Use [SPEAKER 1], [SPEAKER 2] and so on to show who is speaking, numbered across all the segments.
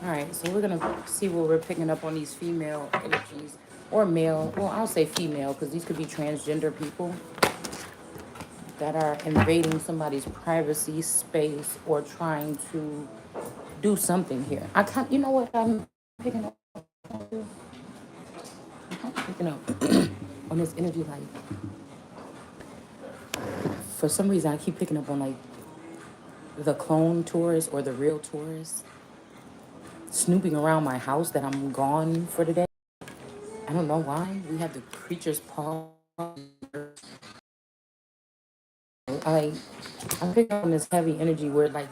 [SPEAKER 1] All right, so we're gonna see what we're picking up on these female energies or male. Well, I'll say female because these could be transgender people that are invading somebody's privacy space or trying to do something here. You know what I'm picking up on? I'm picking up on this energy. Like, for some reason, I keep picking up on like the clone tourists or the real tourists snooping around my house that I'm gone for the day. I don't know why. We have the creature's paw. I I'm picking up on this heavy energy where like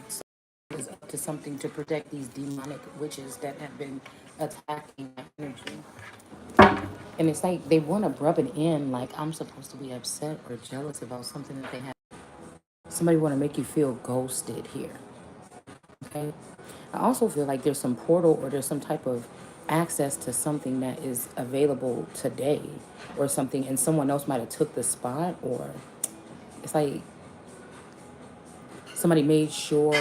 [SPEAKER 1] is up to something to protect these demonic witches that have been attacking my energy. And it's like they want to rub it in like I'm supposed to be upset or jealous about something that they have. Somebody want to make you feel ghosted here. Okay. I also feel like there's some portal or there's some type of access to something that is available today or something and someone else might have took the spot or it's like somebody made sure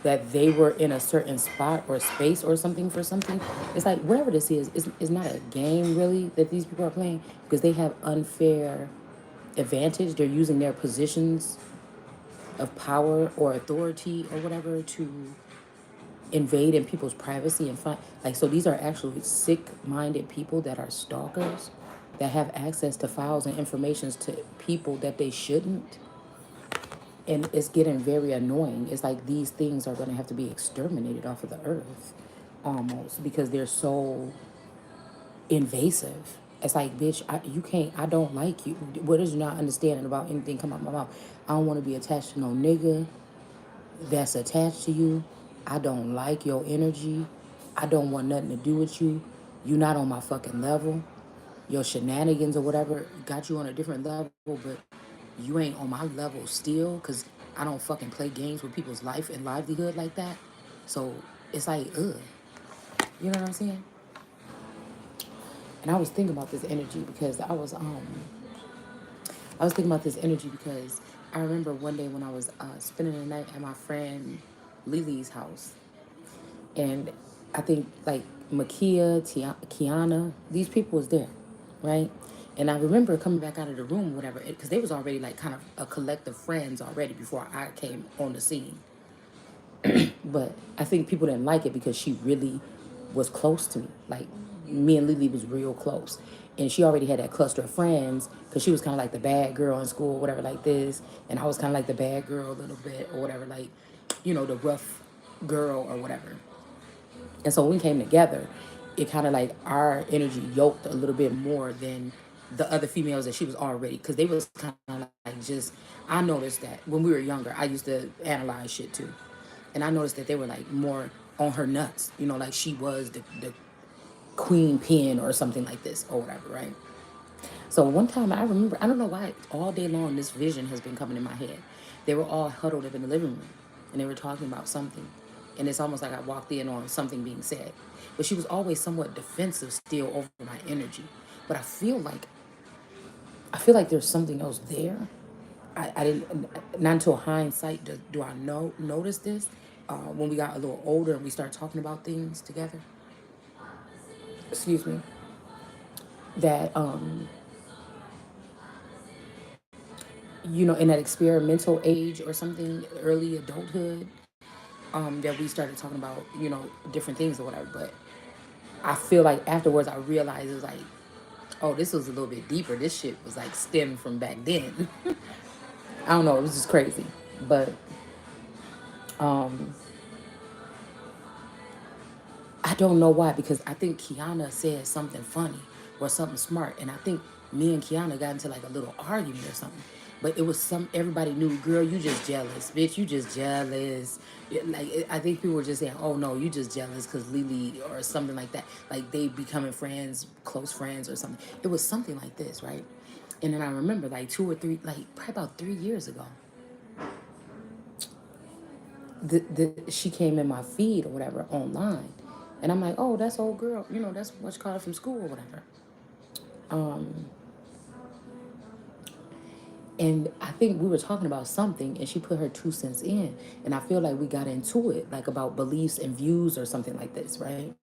[SPEAKER 1] that they were in a certain spot or space or something for something. It's like whatever this is not a game really that these people are playing because they have unfair advantage. They're using their positions of power or authority or whatever to invade in people's privacy and find like so these are actually sick-minded people that are stalkers that have access to files and informations to people that they shouldn't, and it's getting very annoying. It's like these things are going to have to be exterminated off of the earth almost because they're so invasive. It's like, bitch, you can't, I don't like you. What is you not understanding about anything come out my mouth? I don't want to be attached to no nigga that's attached to you. I don't like your energy. I don't want nothing to do with you. You not on my fucking level. Your shenanigans or whatever got you on a different level, but you ain't on my level still because I don't fucking play games with people's life and livelihood like that. So it's like, ugh. You know what I'm saying? And I was thinking about this energy because I was thinking about this energy because I remember one day when I was spending the night at my friend Lily's house, and I think like Makia, Kiana, these people was there, right? And I remember coming back out of the room, whatever, because they was already like kind of a collective friends already before I came on the scene. But I think people didn't like it because she really was close to me. Like me and Lily was real close. And she already had that cluster of friends because she was kind of like the bad girl in school, whatever, like this. And I was kind of like the bad girl a little bit or whatever, like, the rough girl or whatever. And so when we came together, it kind of like our energy yoked a little bit more than the other females that she was already, because they was kind of like just, I noticed that when we were younger, I used to analyze shit too. And I noticed that they were like more on her nuts, like she was the queen pin or something like this or whatever, right? So one time I remember, I don't know why, all day long this vision has been coming in my head. They were all huddled up in the living room and they were talking about something. And it's almost like I walked in on something being said. But she was always somewhat defensive still over my energy. But I feel like there's something else there. I didn't, not until hindsight do I notice this. When we got a little older and we started talking about things together, excuse me, that in that experimental age or something, early adulthood, that we started talking about, different things or whatever. But I feel like afterwards I realized it was like, oh, this was a little bit deeper. This shit was like stemmed from back then. I don't know. It was just crazy. But I don't know why, because I think Kiana said something funny or something smart, and I think me and Kiana got into like a little argument or something. But it was everybody knew, girl, you just jealous, bitch, you just jealous. I think people were just saying, oh no, you just jealous because Lily or something like that. Like they becoming friends, close friends or something. It was something like this, right? And then I remember like 2 or 3, like probably about 3 years ago, she came in my feed or whatever online, and I'm like, oh, that's old girl, that's what you call it from school or whatever. And I think we were talking about something, and she put her 2 cents in, and I feel like we got into it, like about beliefs and views or something like this, right?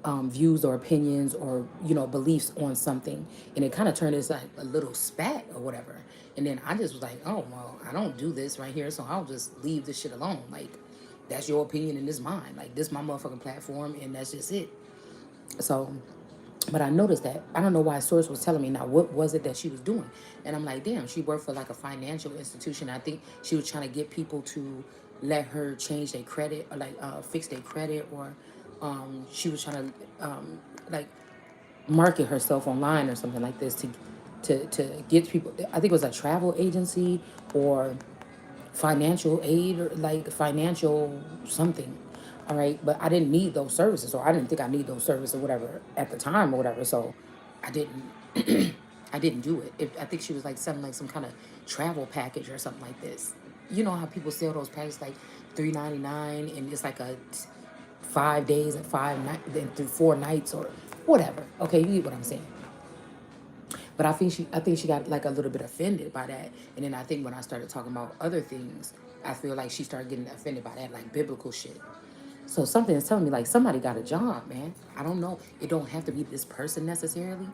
[SPEAKER 1] Views or opinions or beliefs on something, and it kind of turned into like a little spat or whatever. And then I just was like, oh well, I don't do this right here, so I'll just leave this shit alone. Like, that's your opinion and this mine. Like, this my motherfucking platform, and that's just it. So, but I noticed that I don't know why Source was telling me now what was it that she was doing, and I'm like, damn, she worked for like a financial institution. I think she was trying to get people to let her change their credit or like fix their credit, or she was trying to like market herself online or something like this to get people. I think it was a travel agency or financial aid or like financial something. All right, but I didn't need those services, or I didn't think I need those services or whatever at the time or whatever. So I didn't I didn't do it. I think she was like selling like some kind of travel package or something like this. You know how people sell those packages like $3.99, and it's like a 5 days and 5 nights, then through 4 nights or whatever. Okay, you get what I'm saying. But I think she got like a little bit offended by that. And then I think when I started talking about other things, I feel like she started getting offended by that, like biblical shit. So something is telling me like somebody got a job, man. I don't know. It don't have to be this person necessarily,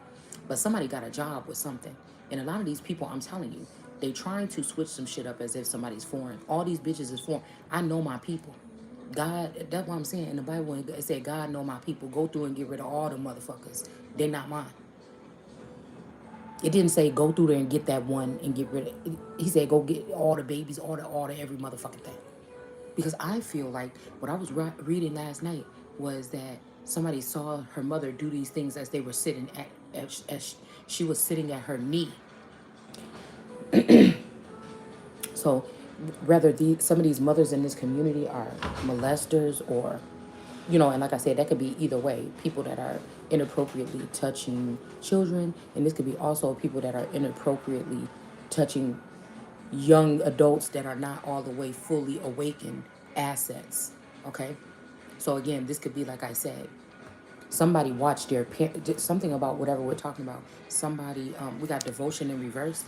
[SPEAKER 1] but somebody got a job with something. And a lot of these people, I'm telling you, they trying to switch some shit up as if somebody's foreign. All these bitches is foreign. I know my people. God, that's what I'm saying. In the Bible, when it said, God know my people, go through and get rid of all the motherfuckers. They not mine. It didn't say go through there and get that one and get rid of it. He said go get all the babies, all the every motherfucking thing. Because I feel like what I was reading last night was that somebody saw her mother do these things as they were sitting as she was sitting at her knee. So whether some of these mothers in this community are molesters or, and like I said, that could be either way. People that are inappropriately touching children, and this could be also people that are inappropriately touching young adults that are not all the way fully awakened assets. Okay? So again, this could be, like I said, somebody watched their something about whatever we're talking about. Somebody, we got devotion in reverse.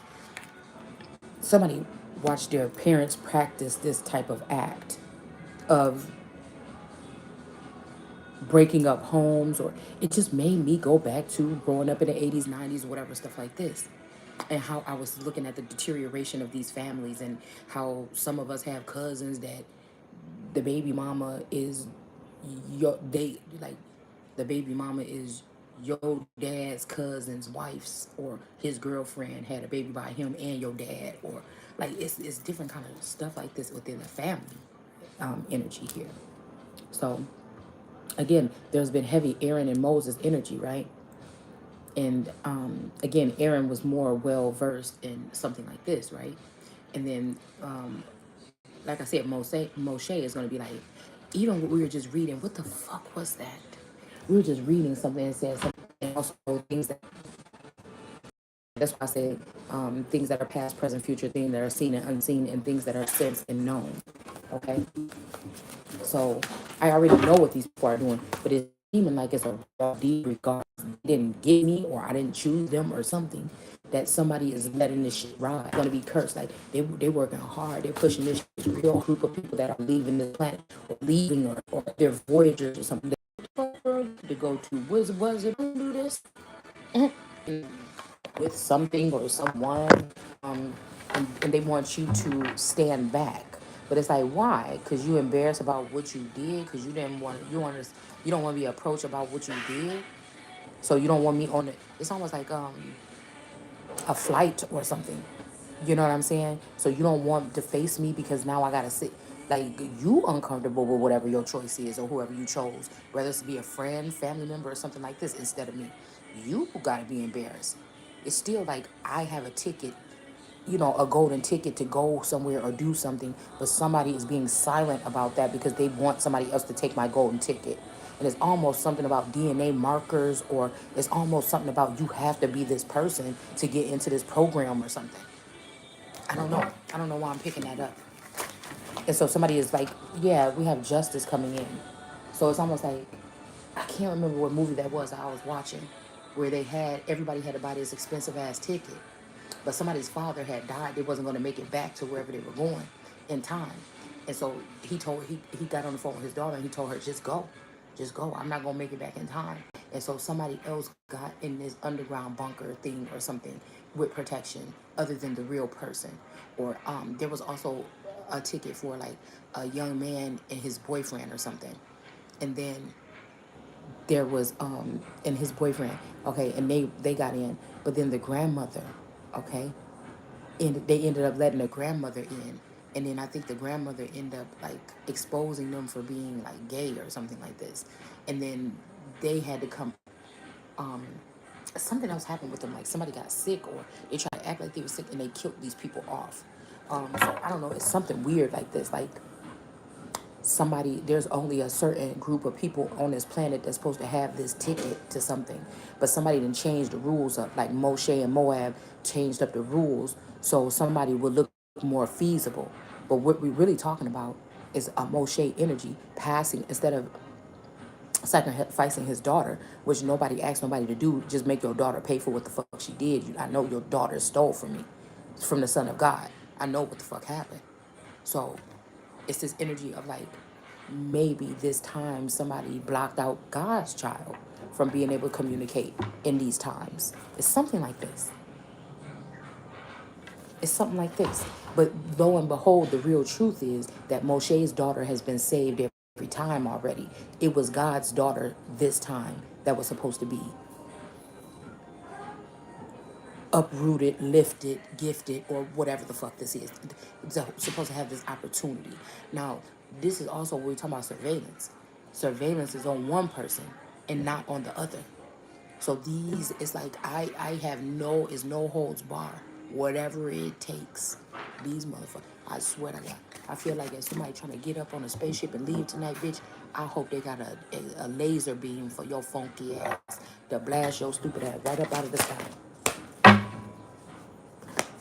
[SPEAKER 1] Somebody watched their parents practice this type of act of breaking up homes, or it just made me go back to growing up in the 80s, 90s, whatever, stuff like this. And how I was looking at the deterioration of these families, and how some of us have cousins that the baby mama is the baby mama is your dad's cousin's wife's or his girlfriend had a baby by him and your dad, or like it's different kind of stuff like this within the family energy here. So again, there's been heavy Aaron and Moses energy, right? And again, Aaron was more well versed in something like this, right? And then like I said, Moshe is going to be like, even what we were just reading, what the fuck was that? We were just reading something that said something, and also things that, that's why I said things that are past, present, future, things that are seen and unseen, and things that are sensed and known. Okay? So I already know what these people are doing, but it's seeming like it's a raw deep regard. They didn't get me, or I didn't choose them, or something. That somebody is letting this shit ride. Gonna be cursed. Like they working hard. They're pushing this real group of people that are leaving this planet, or leaving, or they're voyagers or something. To go to was it do this with something or someone, um, and they want you to stand back. But it's like, why? Because you embarrassed about what you did. Because you didn't want you don't want to be approached about what you did. So you don't want me on it. It's almost like a flight or something. You know what I'm saying? So you don't want to face me because now I gotta sit like you uncomfortable with whatever your choice is or whoever you chose, whether it's to be a friend, family member, or something like this instead of me. You gotta be embarrassed. It's still like I have a ticket, a golden ticket to go somewhere or do something, but somebody is being silent about that because they want somebody else to take my golden ticket. And it's almost something about DNA markers, or it's almost something about you have to be this person to get into this program or something. I don't know. I don't know why I'm picking that up. And so somebody is like, yeah, we have justice coming in. So it's almost like, I can't remember what movie that was that I was watching, where everybody had to buy this expensive ass ticket. but somebody's father had died. They wasn't going to make it back to wherever they were going in time. And so he got on the phone with his daughter and he told her, just go. I'm not going to make it back in time. And so somebody else got in this underground bunker thing or something with protection other than the real person. Or there was also a ticket for like a young man and his boyfriend or something. And then there was and his boyfriend, okay, and they got in, but then the grandmother, okay, and they ended up letting the grandmother in, and then I think the grandmother ended up like exposing them for being like gay or something like this, and then they had to come. um Something else happened with them, like somebody got sick or they tried to act like they were sick and they killed these people off. So I don't know, it's something weird like this, like somebody, there's only a certain group of people on this planet that's supposed to have this ticket to something, but somebody didn't change the rules up, like Moshe and Moab changed up the rules so somebody would look more feasible. But what we're really talking about is a Moshe energy passing, instead of sacrificing his daughter, which nobody asked nobody to do. Just make your daughter pay for what the fuck she did. I know your daughter stole from me, from the son of God. I know what the fuck happened. So it's this energy of like, maybe this time somebody blocked out God's child from being able to communicate in these times. It's something like this. It's something like this. But lo and behold, the real truth is that Moshe's daughter has been saved every time already. It was God's daughter this time that was supposed to be uprooted, lifted, gifted, or whatever the fuck this is. It's supposed to have this opportunity. Now, this is also when we're talking about surveillance. Surveillance is on one person and not on the other. So these, it's like I have no, is no holds bar. Whatever it takes. These motherfuckers, I swear to God. I feel like if somebody trying to get up on a spaceship and leave tonight, bitch, I hope they got a laser beam for your funky ass to blast your stupid ass right up out of the sky.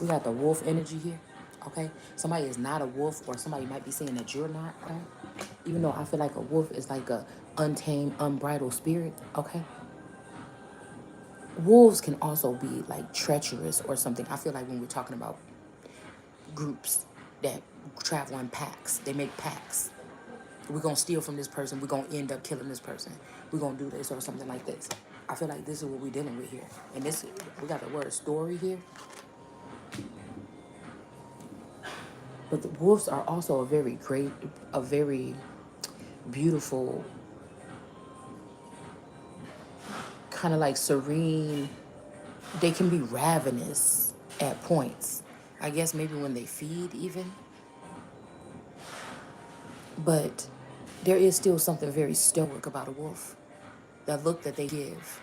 [SPEAKER 1] We got the wolf energy here, okay? Somebody is not a wolf, or somebody might be saying that you're not, okay? Even though I feel like a wolf is like a untamed, unbridled spirit, okay? Wolves can also be like treacherous or something. I feel like when we're talking about groups that travel in packs, they make packs. We're gonna steal from this person, we're gonna end up killing this person. We're gonna do this or something like this. I feel like this is what we're dealing with here. And this, we got the word story here. But the wolves are also a very great, a very beautiful, kind of like serene. They can be ravenous at points. I guess maybe when they feed even. But there is still something very stoic about a wolf. That look that they give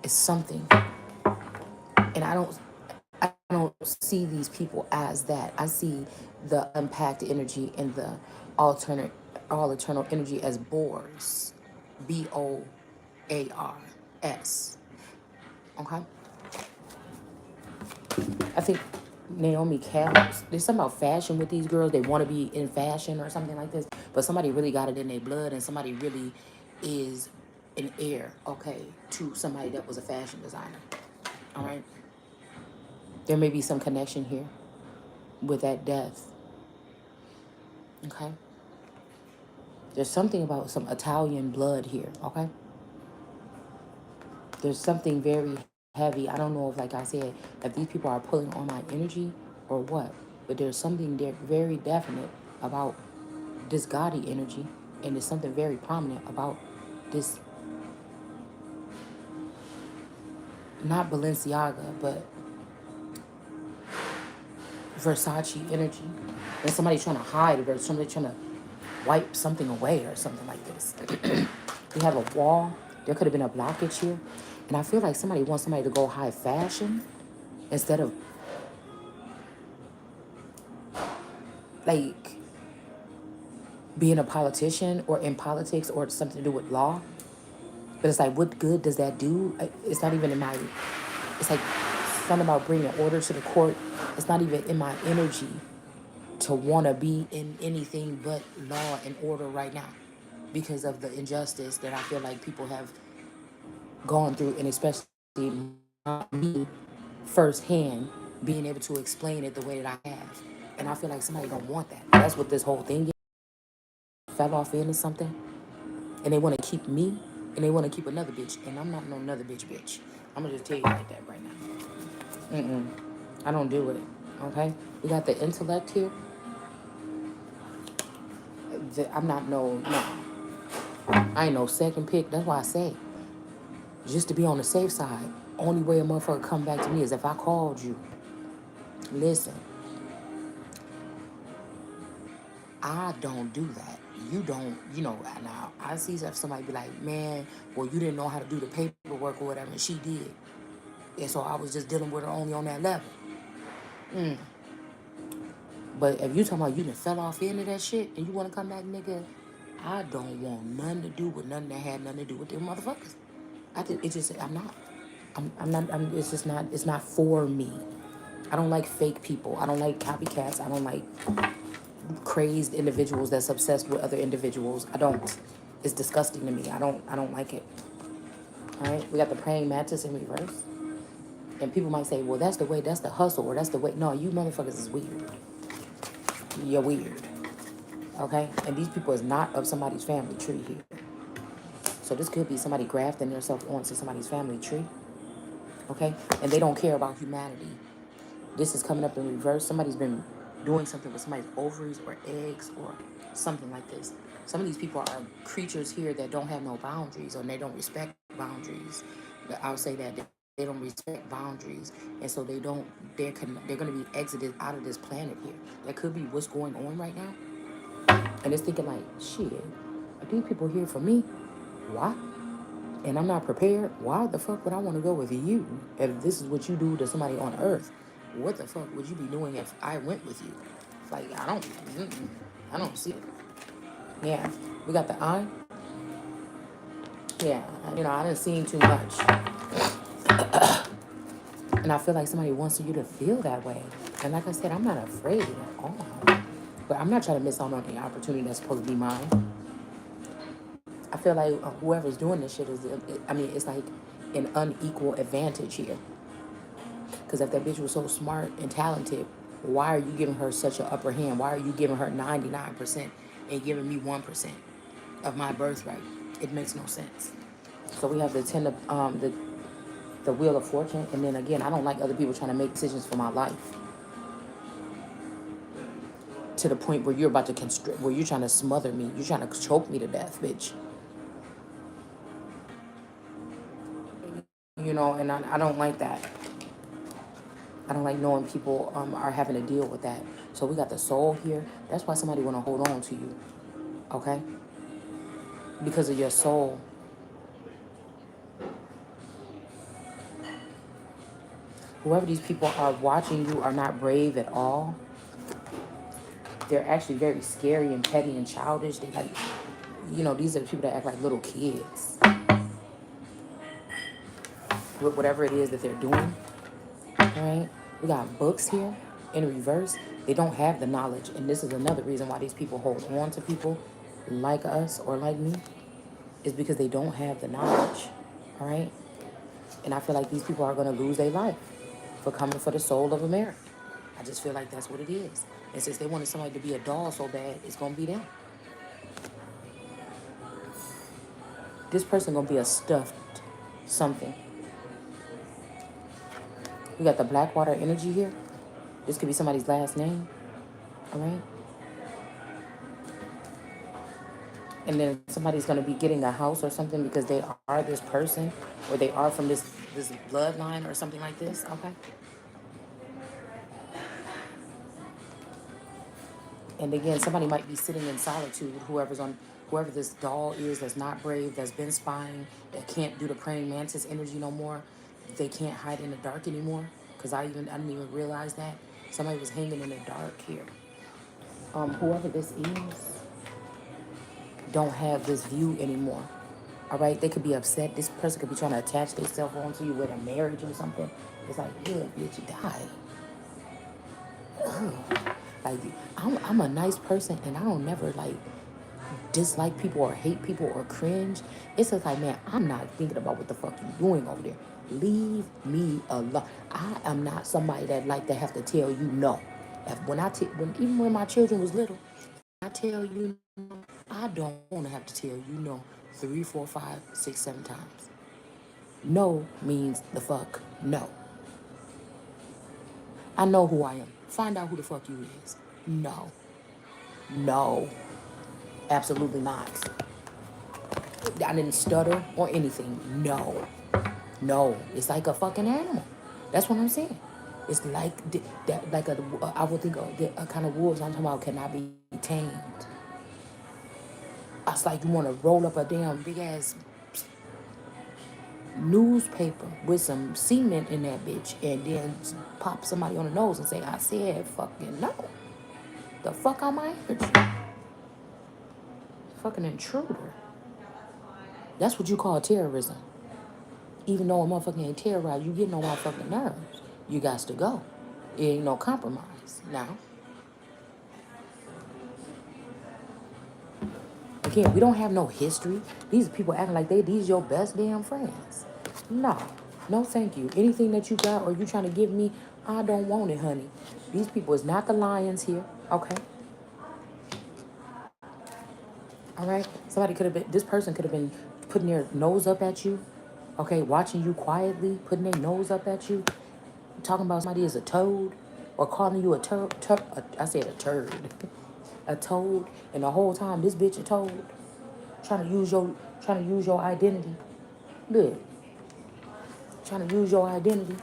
[SPEAKER 1] is something. And I don't see these people as that. I see the unpacked energy and the alternate all eternal energy as boars. Boars. Okay? I think Naomi Campbell, there's something about fashion with these girls. They want to be in fashion or something like this. But somebody really got it in their blood, and somebody really is an heir, okay, to somebody that was a fashion designer. All right? There may be some connection here with that death. Okay? There's something about some Italian blood here, okay? There's something very heavy. I don't know if, like I said, if these people are pulling on my energy or what, but there's something there very definite about this gaudy energy, and there's something very prominent about this, not Balenciaga, but Versace energy. And somebody trying to hide it, or somebody trying to wipe something away or something like this. We have a wall. There could have been a blockage here. And I feel like somebody wants somebody to go high fashion instead of like being a politician or in politics or something to do with law. But it's like, what good does that do? It's not even in my, it's like something about bringing order to the court. It's not even in my energy to want to be in anything but law and order right now because of the injustice that I feel like people have gone through, and especially me firsthand being able to explain it the way that I have. And I feel like somebody don't want that. That's what this whole thing is. Fell off into something and they want to keep me and they want to keep another bitch. And I'm not no another bitch. I'm going to just tell you like that right now. I don't do it. Okay? We got the intellect here. I'm not no. I ain't no second pick. That's why I say, just to be on the safe side, only way a motherfucker come back to me is if I called you. Listen, I don't do that. You don't, now I see if somebody be like, man, well, you didn't know how to do the paperwork or whatever, and she did. And so I was just dealing with her only on that level. But if you talking about you done fell off into that shit and you want to come back, nigga, I don't want nothing to do with nothing that had nothing to do with them motherfuckers. I'm not. It's just not, it's not for me. I don't like fake people. I don't like copycats. I don't like crazed individuals that's obsessed with other individuals. I don't. It's disgusting to me. I don't like it. All right. We got the praying mantis in reverse. And people might say, well, that's the way, that's the hustle, or that's the way. No, you motherfuckers is weird. You're weird. Okay? And these people is not of somebody's family tree here. So this could be somebody grafting themselves onto somebody's family tree. Okay? And they don't care about humanity. This is coming up in reverse. Somebody's been doing something with somebody's ovaries or eggs or something like this. Some of these people are creatures here that don't have no boundaries, or they don't respect boundaries. I'll say that they don't respect boundaries, and so they're going to be exited out of this planet here. That could be what's going on right now. And it's thinking like, shit, are these people here for me? Why? And I'm not prepared. Why the fuck would I want to go with you if this is what you do to somebody on Earth? What the fuck would you be doing if I went with you? Like, I don't see it. Yeah, we got the eye. Yeah, I didn't see too much. And I feel like somebody wants you to feel that way. And like I said, I'm not afraid at all. But I'm not trying to miss out on the opportunity that's supposed to be mine. I feel like whoever's doing this shit it's like an unequal advantage here. Because if that bitch was so smart and talented, why are you giving her such an upper hand? Why are you giving her 99% and giving me 1% of my birthright? It makes no sense. So we have the the wheel of fortune, and then again, I don't like other people trying to make decisions for my life to the point where you're about to constrict, where you're trying to smother me, you're trying to choke me to death, bitch. And I don't like that. I don't like knowing people are having to deal with that. So we got the soul here. That's why somebody want to hold on to you, okay? Because of your soul. Whoever these people are watching you are not brave at all. They're actually very scary and petty and childish. They like, these are the people that act like little kids with whatever it is that they're doing. All right? We got books here in reverse. They don't have the knowledge. And this is another reason why these people hold on to people like us or like me, is because they don't have the knowledge. All right? And I feel like these people are going to lose their life for coming for the soul of America. I just feel like that's what it is. And since they wanted somebody to be a doll so bad, it's going to be them. This person going to be a stuffed something. We got the black water energy here. This could be somebody's last name. All right? And then somebody's going to be getting a house or something because they are this person, or they are from this bloodline or something like this. Okay? And again, somebody might be sitting in solitude, whoever this doll is that's not brave, that's been spying, that can't do the praying mantis energy no more. They can't hide in the dark anymore. Because I didn't even realize that. Somebody was hanging in the dark here. Whoever this is don't have this view anymore. All right? They could be upset. This person could be trying to attach themselves onto you with a marriage or something. It's like, yeah, bitch, you die. Ugh. Like, I'm a nice person, and I don't never, like, dislike people or hate people or cringe. It's just like, man, I'm not thinking about what the fuck you doing over there. Leave me alone. I am not somebody that like to have to tell you no. Even when my children was little, I tell you no, I don't want to have to tell you no 3, 4, 5, 6, 7 times. No means the fuck no. I know who I am. Find out who the fuck you is. No. No. Absolutely not. I didn't stutter or anything. No. No. It's like a fucking animal. That's what I'm saying. It's like that, like I would think a kind of wolves I'm talking about cannot be tamed. It's like you want to roll up a damn big ass newspaper with some cement in that bitch and then pop somebody on the nose and say, I said fucking no. The fuck out my energy. Fucking intruder. That's what you call terrorism. Even though a motherfucker ain't terrorized, you getting on my fucking nerves. You got to go. It ain't no compromise. Now, again, we don't have no history. These people acting like these your best damn friends. No. No thank you. Anything that you got or you trying to give me, I don't want it, honey. These people is not the lions here. Okay. All right. This person could have been putting their nose up at you. Okay. Watching you quietly, putting their nose up at you. Talking about somebody is a toad. Or calling you a turd. I said a turd. A toad. And the whole time, this bitch a toad. Trying to use your identity. Good. Trying to use your identity.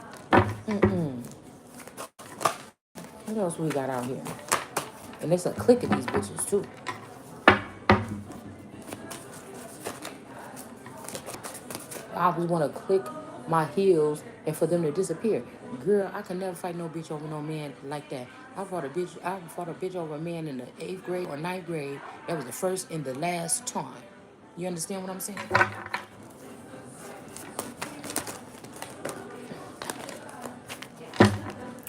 [SPEAKER 1] What else we got out here? And there's a clique of these bitches too. I always want to click my heels and for them to disappear. Girl, I can never fight no bitch over no man like that. I fought a bitch over a man in the 8th grade or 9th grade. That was the first and the last time. You understand what I'm saying?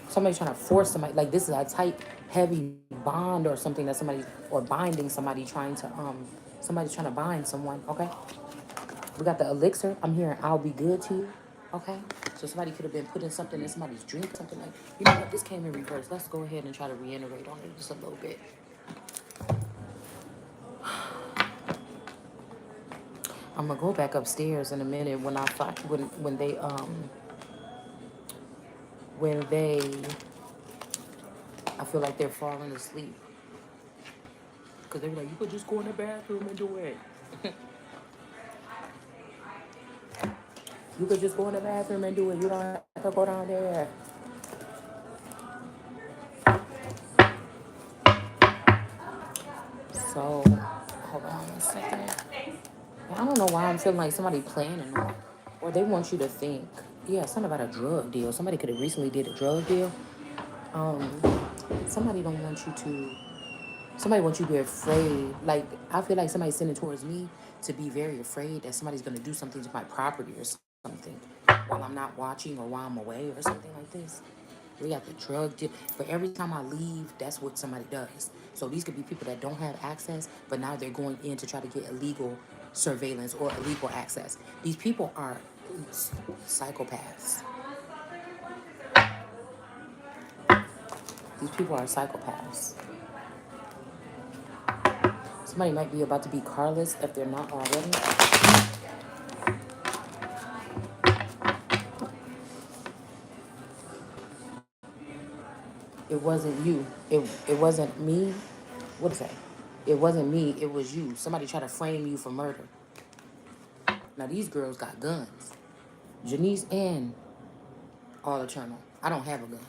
[SPEAKER 1] Somebody trying to force somebody, like this is a tight, heavy bond or something that or binding somebody somebody's trying to bind someone, okay? We got the elixir. I'm hearing I'll be good to you. Okay? So somebody could have been putting something in somebody's drink, something like, you know what, this came in reverse. Let's go ahead and try to reiterate on it just a little bit. I'm gonna go back upstairs in a minute when they I feel like they're falling asleep. Cause they were like, you could just go in the bathroom and do it. You could just go in the bathroom and do it. You don't have to go down there. So, hold on a second. I don't know why I'm feeling like somebody planning or they want you to think. Yeah, something about a drug deal. Somebody could have recently did a drug deal. Um, somebody don't want you to. Somebody wants you to be afraid. Like I feel like somebody's sending towards me to be very afraid that somebody's gonna do something to my property or something while I'm not watching or while I'm away or something like this. We got the drug deal. But every time I leave, that's what somebody does. So these could be people that don't have access, but now they're going in to try to get illegal surveillance or illegal access. These people are psychopaths. These people are psychopaths. Somebody might be about to be carless if they're not already. It wasn't you. It wasn't me. What is that? It wasn't me. It was you. Somebody tried to frame you for murder. Now these girls got guns. Janice and All Eternal. I don't have a gun.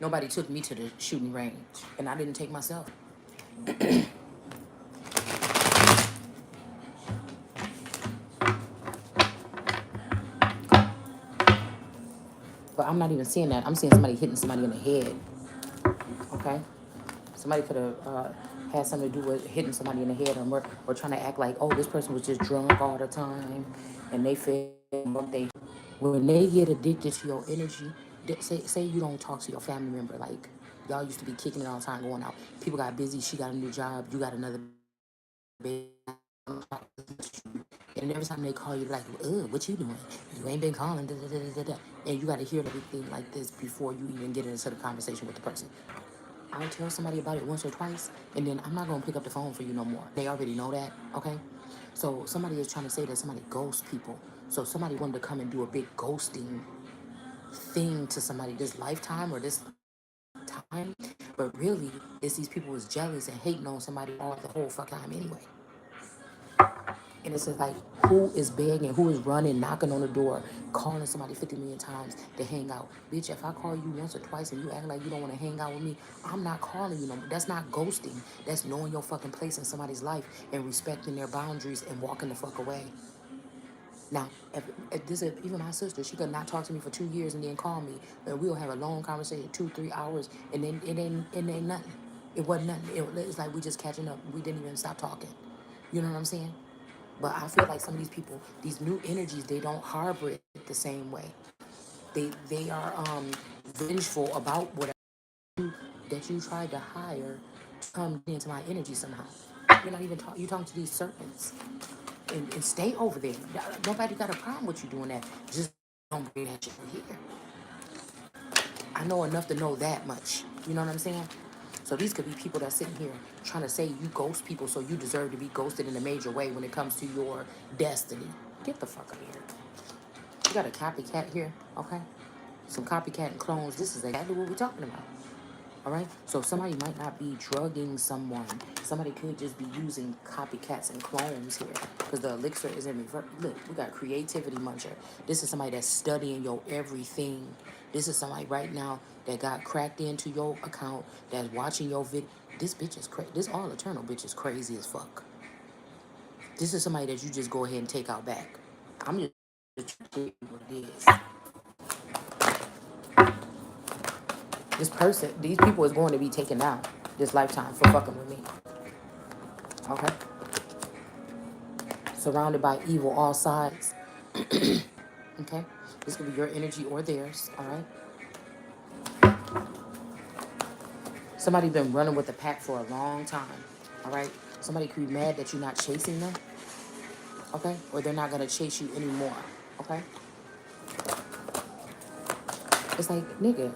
[SPEAKER 1] Nobody took me to the shooting range, and I didn't take myself. But I'm not even seeing that. I'm seeing somebody hitting somebody in the head. Okay? Somebody could have had something to do with hitting somebody in the head or trying to act like, oh, this person was just drunk all the time, and they feel they when they get addicted to your energy. Say you don't talk to your family member like y'all used to be kicking it all the time, going out. People got busy. She got a new job. You got another baby. And every time they call you, like, what you doing? You ain't been calling, da, da, da, da, da. And you got to hear everything like this before you even get into the conversation with the person. I'll tell somebody about it once or twice, and then I'm not going to pick up the phone for you no more. They already know that, okay? So somebody is trying to say that somebody ghosts people. So somebody wanted to come and do a big ghosting thing to somebody this lifetime or this time, but really, it's these people who's jealous and hating on somebody all the whole fuck time anyway. And it's just like, who is begging, who is running, knocking on the door, calling somebody 50 million times to hang out? Bitch, if I call you once or twice and you act like you don't want to hang out with me, I'm not calling you no more. That's not ghosting. That's knowing your fucking place in somebody's life and respecting their boundaries and walking the fuck away. Now, if this is even my sister, she could not talk to me for 2 years and then call me, and we'll have a long conversation, 2-3 hours, and then it ain't nothing. It wasn't nothing. It's like we just catching up. We didn't even stop talking. You know what I'm saying? But I feel like some of these people, these new energies, they don't harbor it the same way. They are vengeful about whatever that you tried to hire to come into my energy somehow. You're not even talking. You're talking to these serpents, and stay over there. Nobody got a problem with you doing that. Just don't bring that shit here. I know enough to know that much. You know what I'm saying? So these could be people that's sitting here trying to say you ghost people, so you deserve to be ghosted in a major way when it comes to your destiny. Get the fuck out of here. You got a copycat here, okay? Some copycat and clones. This is exactly what we're talking about. All right? So somebody might not be drugging someone. Somebody could just be using copycats and clones here. Because the elixir is in reverse. Look, we got creativity muncher. This is somebody that's studying your everything. This is somebody right now that got cracked into your account, that's watching your vid. This bitch is crazy. This all eternal bitch is crazy as fuck. This is somebody that you just go ahead and take out back. I'm just trying to what it is. This person, these people is going to be taken down this lifetime for fucking with me. Okay? Surrounded by evil all sides. Okay? This could be your energy or theirs. All right? Somebody been running with the pack for a long time. All right? Somebody could be mad that you're not chasing them. Okay? Or they're not going to chase you anymore. Okay? It's like, nigga.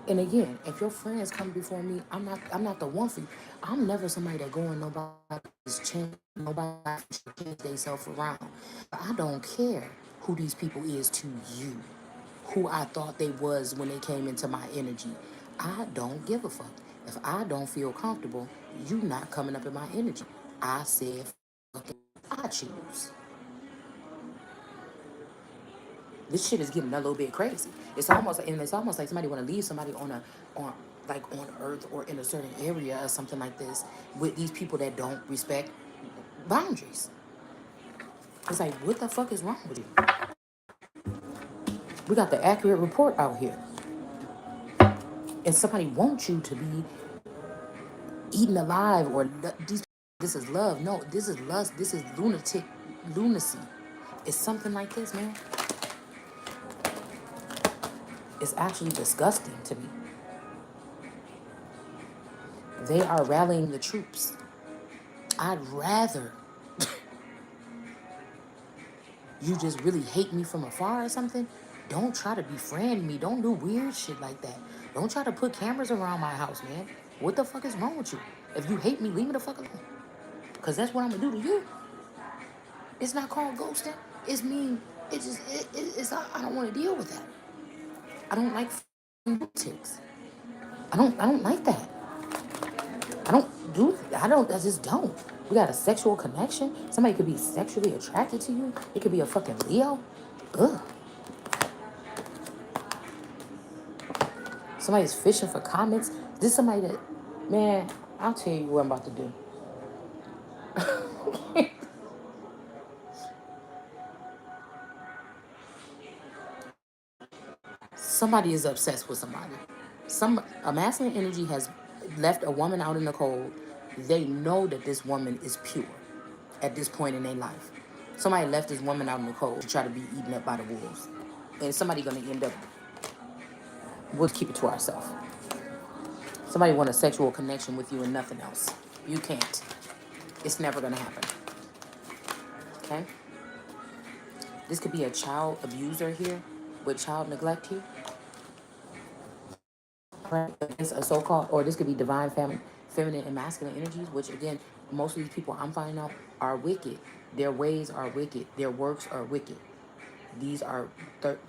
[SPEAKER 1] And again, if your friends come before me, I'm not the one for you. I'm never somebody that going nobody's change, nobody change themselves around. But I don't care who these people is to you, who I thought they was when they came into my energy. I don't give a fuck. If I don't feel comfortable, you not coming up in my energy. I said, fuck it, I choose. This shit is getting a little bit crazy. It's almost like somebody want to leave somebody on Earth or in a certain area or something like this with these people that don't respect boundaries. It's like, what the fuck is wrong with you? We got the accurate report out here, and somebody wants you to be eaten alive or these. This is love. No, this is lust. This is lunacy. It's something like this, man. It's actually disgusting to me. They are rallying the troops. I'd rather you just really hate me from afar or something. Don't try to befriend me. Don't do weird shit like that. Don't try to put cameras around my house, man. What the fuck is wrong with you? If you hate me, leave me the fuck alone. Because that's what I'm going to do to you. It's not called ghosting. It's mean. It's just, I don't want to deal with that. I don't like ticks. I don't like that. I just don't. We got a sexual connection. Somebody could be sexually attracted to you. It could be a fucking Leo. Ugh. Somebody's fishing for comments. This somebody that, man, I'll tell you what I'm about to do. Somebody is obsessed with somebody. A masculine energy has left a woman out in the cold. They know that this woman is pure at this point in their life. Somebody left this woman out in the cold to try to be eaten up by the wolves. And somebody gonna end up, we'll keep it to ourselves. Somebody want a sexual connection with you and nothing else. You can't. It's never gonna happen. Okay? This could be a child abuser here with child neglect here, right? Against a so-called, or this could be divine feminine and masculine energies, which again, most of these people I'm finding out are wicked. Their ways are wicked. Their works are wicked. These are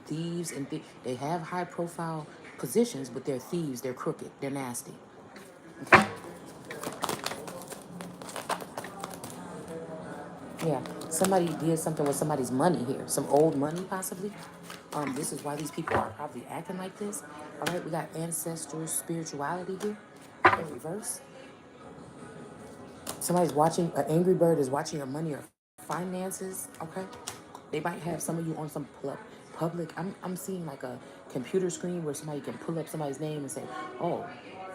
[SPEAKER 1] thieves and they have high profile positions, but they're thieves. They're crooked. They're nasty. Yeah, somebody did something with somebody's money here, some old money possibly. This is why these people are probably acting like this. All right, we got ancestor spirituality here in reverse. Somebody's watching, an angry bird is watching your money or finances. Okay, they might have some of you on some public. I'm seeing like a computer screen where somebody can pull up somebody's name and say, oh,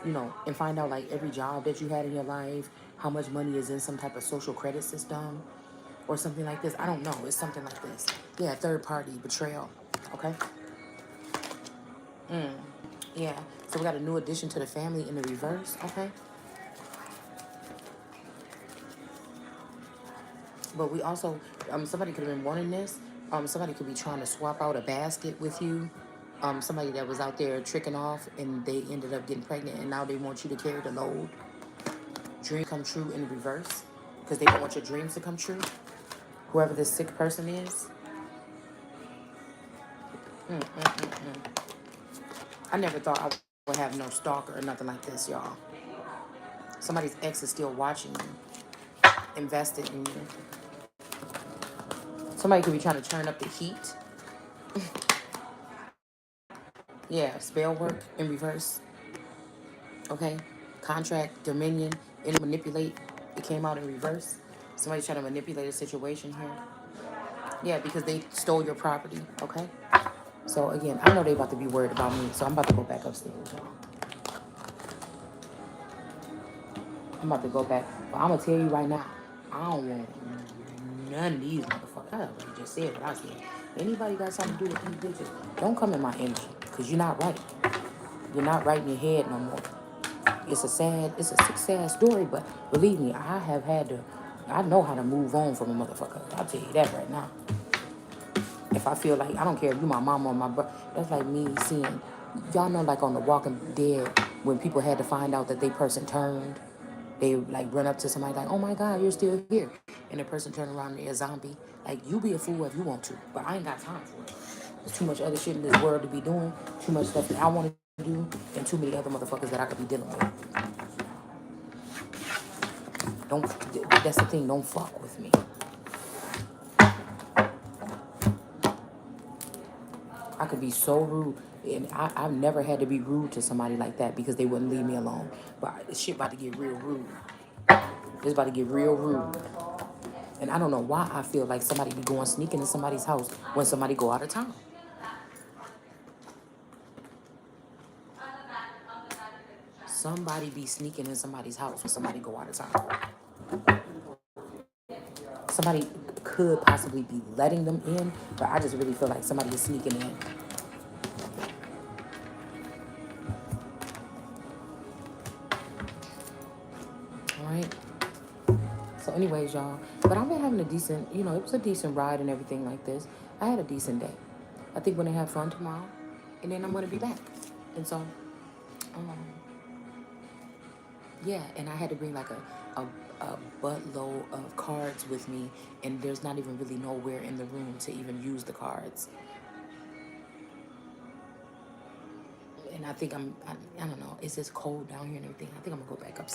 [SPEAKER 1] and find out like every job that you had in your life, how much money is in some type of social credit system or something like this. I don't know. It's something like this. Yeah, third party betrayal. Okay. Yeah. So we got a new addition to the family in the reverse. Okay. But we also, somebody could have been wanting this. Somebody could be trying to swap out a basket with you. Somebody that was out there tricking off and they ended up getting pregnant and now they want you to carry the load. Dream come true in reverse because they don't want your dreams to come true. Whoever this sick person is. I never thought I would have no stalker or nothing like this, y'all. Somebody's ex is still watching you, invested in you. Somebody could be trying to turn up the heat. Yeah, spell work in reverse. Okay, contract, dominion, and manipulate. It came out in reverse. Somebody's trying to manipulate a situation here. Yeah, because they stole your property. Okay. So again, I know they about to be worried about me, so I'm about to go back upstairs, y'all. I'm about to go back. But I'm gonna tell you right now, I don't want none of these motherfuckers. I already just said what I said. Anybody got something to do with these bitches, don't come in my energy, because you're not right. You're not right in your head no more. It's a sad story, but believe me, I know how to move on from a motherfucker. I'll tell you that right now. If I feel like, I don't care if you my mama or my brother, that's like me seeing, y'all know like on The Walking Dead, when people had to find out that they person turned, they like run up to somebody like, oh my God, you're still here. And the person turn around and they're a zombie. Like, you be a fool if you want to, but I ain't got time for it. There's too much other shit in this world to be doing, too much stuff that I want to do, and too many other motherfuckers that I could be dealing with. Don't, that's the thing, don't fuck with me. I could be so rude. And I've never had to be rude to somebody like that because they wouldn't leave me alone. But shit about to get real rude. It's about to get real rude. And I don't know why I feel like somebody be going sneaking in somebody's house when somebody go out of town. Somebody be sneaking in somebody's house when somebody go out of town. Somebody could possibly be letting them in, but I just really feel like somebody is sneaking in. All right. So anyways, y'all. But I've been having a decent, it was a decent ride and everything like this. I had a decent day. I think we're going to have fun tomorrow. And then I'm going to be back. And so, um, yeah. And I had to bring like a buttload of cards with me. And there's not even really nowhere in the room to even use the cards. And I think I don't know. It's just cold down here and everything. I think I'm going to go back upstairs.